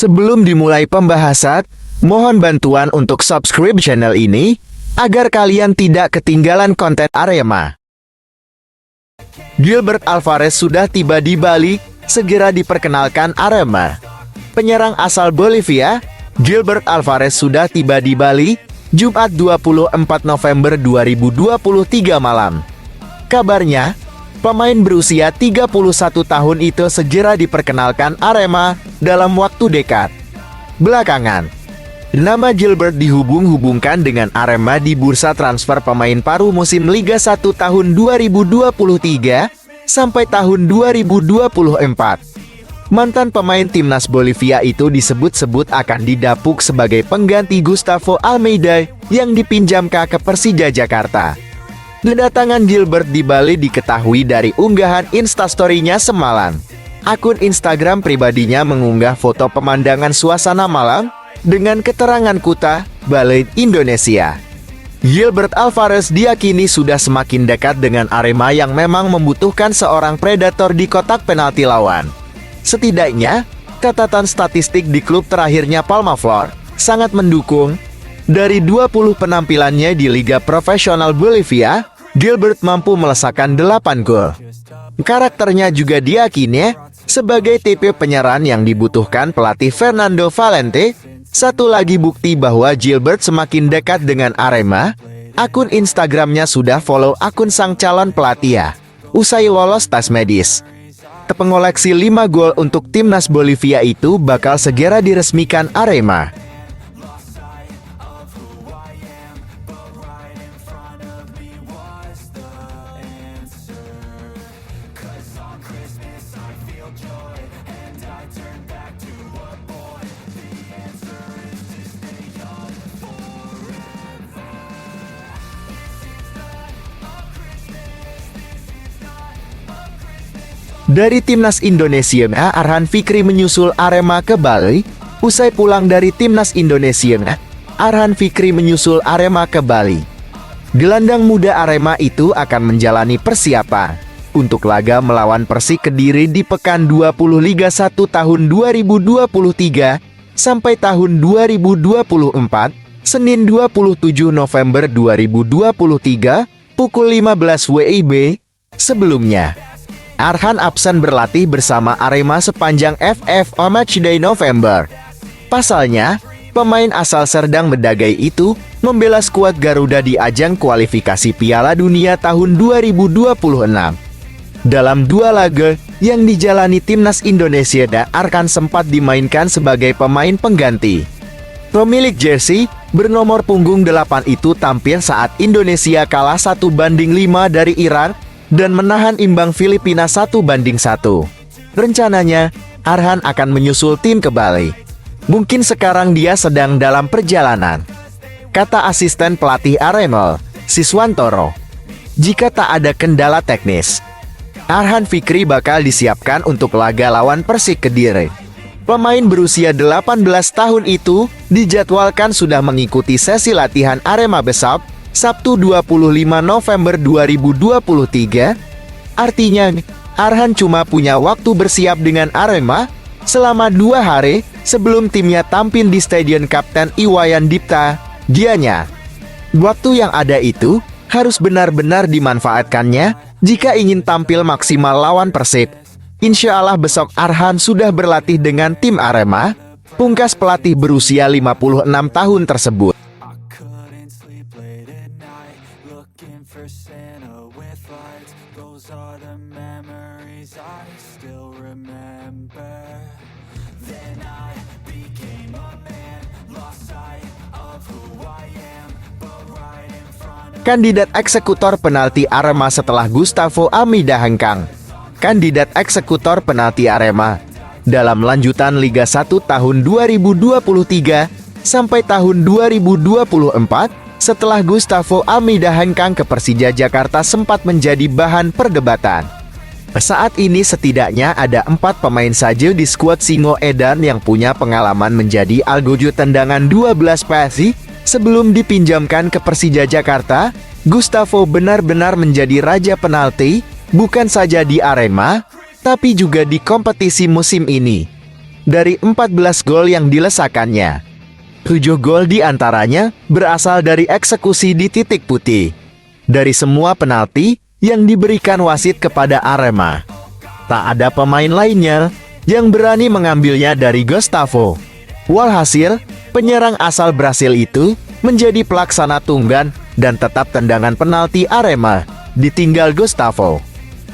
Sebelum dimulai pembahasan, mohon bantuan untuk subscribe channel ini, agar kalian tidak ketinggalan konten Arema. Gilbert Alvarez sudah tiba di Bali, segera diperkenalkan Arema. Penyerang asal Bolivia, Gilbert Alvarez sudah tiba di Bali, Jumat 24 November 2023 malam. Kabarnya, pemain berusia 31 tahun itu segera diperkenalkan Arema dalam waktu dekat. Belakangan, nama Gilbert dihubung-hubungkan dengan Arema di bursa transfer pemain paruh musim Liga 1 tahun 2023 sampai tahun 2024. Mantan pemain timnas Bolivia itu disebut-sebut akan didapuk sebagai pengganti Gustavo Almeida yang dipinjamkan ke Persija Jakarta. Kedatangan Gilbert di Bali diketahui dari unggahan Instastory-nya semalam. Akun Instagram pribadinya mengunggah foto pemandangan suasana malam dengan keterangan Kuta, Bali, Indonesia. Gilbert Alvarez diyakini sudah semakin dekat dengan Arema yang memang membutuhkan seorang predator di kotak penalti lawan. Setidaknya, catatan statistik di klub terakhirnya Palmaflor sangat mendukung. Dari 20 penampilannya di Liga Profesional Bolivia, Gilbert mampu melesakkan 8 gol. Karakternya juga diyakini sebagai tipe penyerang yang dibutuhkan pelatih Fernando Valente. Satu lagi bukti bahwa Gilbert semakin dekat dengan Arema, akun Instagramnya sudah follow akun sang calon pelatih usai lolos tes medis. Pengoleksi 5 gol untuk timnas Bolivia itu bakal segera diresmikan Arema. Dari timnas Indonesia, Arhan Fikri menyusul Arema ke Bali. Usai pulang dari timnas Indonesia, Arhan Fikri menyusul Arema ke Bali. Gelandang muda Arema itu akan menjalani persiapan untuk laga melawan Persik Kediri di Pekan 20 Liga 1 tahun 2023 sampai tahun 2024, Senin 27 November 2023, pukul 15 WIB. Sebelumnya, Arhan absen berlatih bersama Arema sepanjang FFO Matchday November. Pasalnya, pemain asal Serdang Bedagai itu membela skuad Garuda di ajang kualifikasi Piala Dunia tahun 2026. Dalam 2 laga yang dijalani timnas Indonesia, Arhan sempat dimainkan sebagai pemain pengganti. Pemilik jersey bernomor punggung 8 itu tampil saat Indonesia kalah 1-5 dari Iran dan menahan imbang Filipina 1-1. Rencananya, Arhan akan menyusul tim ke Bali. Mungkin sekarang dia sedang dalam perjalanan, kata asisten pelatih Arema, Siswantoro. Jika tak ada kendala teknis, Arhan Fikri bakal disiapkan untuk laga lawan Persik Kediri. Pemain berusia 18 tahun itu dijadwalkan sudah mengikuti sesi latihan Arema besok Sabtu 25 November 2023, artinya Arhan cuma punya waktu bersiap dengan Arema selama 2 hari sebelum timnya tampil di Stadion Kapten Iwayan Dipta, Gianyar. Waktu yang ada itu harus benar-benar dimanfaatkannya jika ingin tampil maksimal lawan Persik. Insya Allah besok Arhan sudah berlatih dengan tim Arema, pungkas pelatih berusia 56 tahun tersebut. For Santa with lights, those are the memories I still remember. Then I became a man, lost sight of who I am, but right in front of... Kandidat eksekutor penalti Arema setelah Gustavo Almeida hengkang. Kandidat eksekutor penalti Arema dalam lanjutan Liga 1 tahun 2023 sampai tahun 2024, setelah Gustavo Almeida hengkang ke Persija Jakarta sempat menjadi bahan perdebatan. Saat ini setidaknya ada 4 pemain saja di skuad Singo Edan yang punya pengalaman menjadi algojo tendangan 12 PSI. Sebelum dipinjamkan ke Persija Jakarta, Gustavo benar-benar menjadi raja penalti, bukan saja di Arema, tapi juga di kompetisi musim ini. dari 14 gol yang dilesakannya. 7 gol diantaranya berasal dari eksekusi di titik putih. Dari semua penalti yang diberikan wasit kepada Arema, tak ada pemain lainnya yang berani mengambilnya dari Gustavo. Walhasil, penyerang asal Brasil itu menjadi pelaksana tunggan dan tetap tendangan penalti Arema ditinggal Gustavo.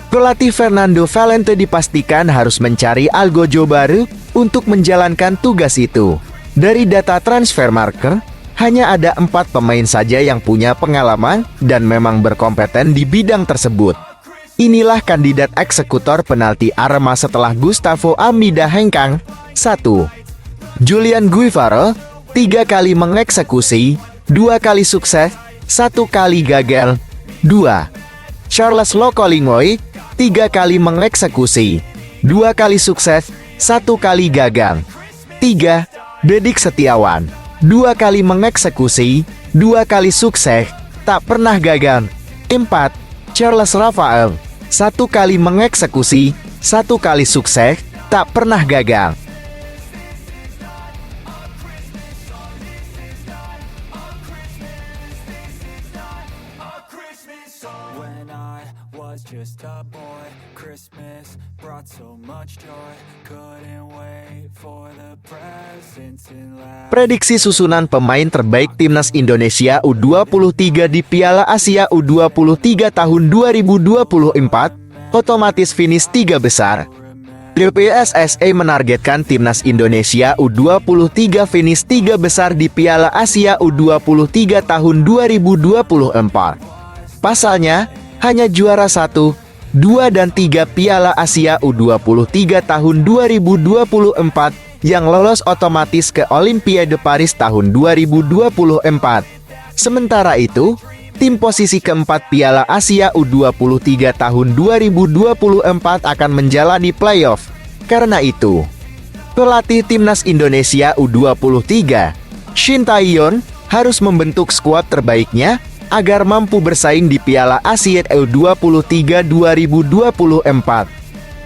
Pelatih Fernando Valente dipastikan harus mencari algojo baru untuk menjalankan tugas itu. Dari data Transfermarkt, hanya ada 4 pemain saja yang punya pengalaman dan memang berkompeten di bidang tersebut. Inilah kandidat eksekutor penalti Arema setelah Gustavo Almeida Hengkang. 1. Julian Guevara, 3 kali mengeksekusi, 2 kali sukses, 1 kali gagal. 2. Charles Lokolingoy, 3 kali mengeksekusi, 2 kali sukses, 1 kali gagal. 3. Dedik Setiawan, 2 kali mengeksekusi, 2 kali sukses, tak pernah gagal. 4. Charles Rafael, 1 kali mengeksekusi, 1 kali sukses, tak pernah gagal. When I was just a boy, Christmas brought so much joy. Couldn't wait for the presents in life. Prediksi susunan pemain terbaik Timnas Indonesia U23 di Piala Asia U23 tahun 2024 otomatis finish 3 besar. PSSI menargetkan Timnas Indonesia U23 finish 3 besar di Piala Asia U23 tahun 2024. Pasalnya, hanya juara 1, 2 dan 3 Piala Asia U23 tahun 2024 yang lolos otomatis ke Olimpiade Paris tahun 2024. Sementara itu, tim posisi keempat Piala Asia U23 tahun 2024 akan menjalani playoff. Karena itu, pelatih Timnas Indonesia U23, Shin Tae-yeon, harus membentuk skuad terbaiknya agar mampu bersaing di Piala Asia U23 2024.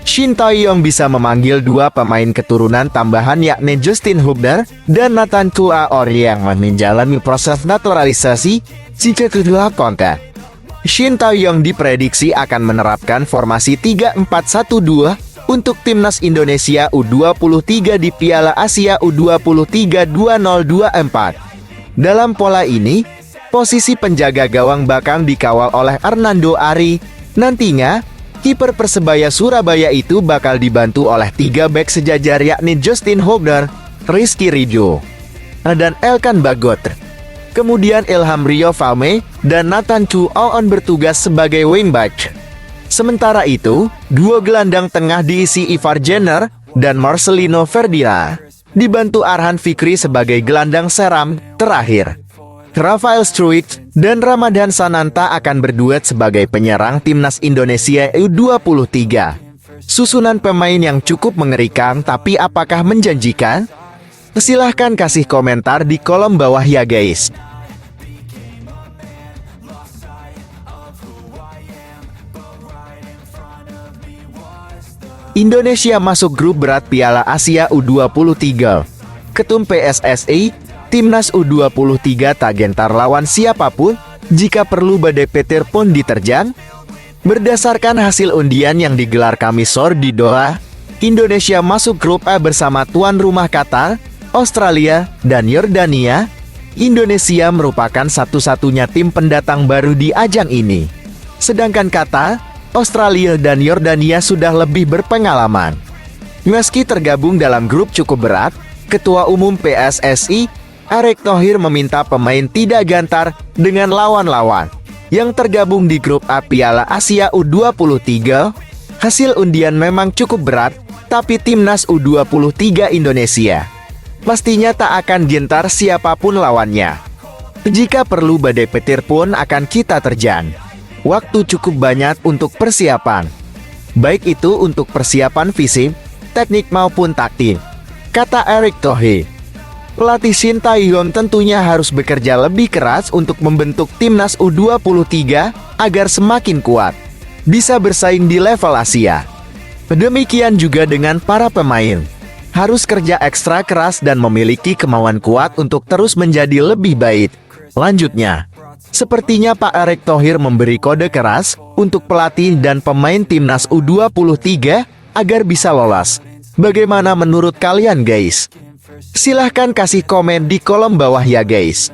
Shin Tae-yeon bisa memanggil 2 pemain keturunan tambahan yakni Justin Hubner dan Nathan Tuaor yang menjalani proses naturalisasi jika kedua kontrak. Shin Tae-yeon diprediksi akan menerapkan formasi 3-4-1-2 untuk Timnas Indonesia U23 di Piala Asia U23 2024. Dalam pola ini, posisi penjaga gawang bakal dikawal oleh Hernando Ari. Nantinya, kiper Persebaya Surabaya itu bakal dibantu oleh 3 bek sejajar yakni Justin Hubner, Rizky Ridho, dan Elkan Bagot. Kemudian Ilham Rio Fahmi dan Nathan Chu Aon bertugas sebagai wingback. Sementara itu, duo gelandang tengah diisi Ivar Jenner dan Marcelino Ferdinand, dibantu Arhan Fikri sebagai gelandang seram. Terakhir, Rafael Struijk dan Ramadan Sananta akan berduet sebagai penyerang Timnas Indonesia U23. Susunan pemain yang cukup mengerikan, tapi apakah menjanjikan? Silahkan kasih komentar di kolom bawah ya guys. Indonesia masuk grup berat Piala Asia U23. Ketum PSSI, Timnas U23 tak gentar lawan siapapun, jika perlu badai petir pun diterjang. Berdasarkan hasil undian yang digelar Kamis sore di Doha, Indonesia masuk grup A bersama tuan rumah Qatar, Australia, dan Yordania. Indonesia merupakan satu-satunya tim pendatang baru di ajang ini. Sedangkan Qatar, Australia, dan Yordania sudah lebih berpengalaman. Meski tergabung dalam grup cukup berat, Ketua Umum PSSI, Erick Thohir meminta pemain tidak gentar dengan lawan-lawan yang tergabung di grup A Piala Asia U23. Hasil undian memang cukup berat, tapi Timnas U23 Indonesia pastinya tak akan gentar siapapun lawannya. Jika perlu badai petir pun akan kita terjang. Waktu cukup banyak untuk persiapan, baik itu untuk persiapan fisik, teknik maupun taktik, kata Erick Thohir. Pelatih Shin Tae-yeon tentunya harus bekerja lebih keras untuk membentuk Timnas U23 agar semakin kuat, bisa bersaing di level Asia. Demikian juga dengan para pemain. Harus kerja ekstra keras dan memiliki kemauan kuat untuk terus menjadi lebih baik. Lanjutnya, sepertinya Pak Erick Thohir memberi kode keras untuk pelatih dan pemain timnas U23 agar bisa lolos. Bagaimana menurut kalian guys? Silahkan kasih komen di kolom bawah ya guys.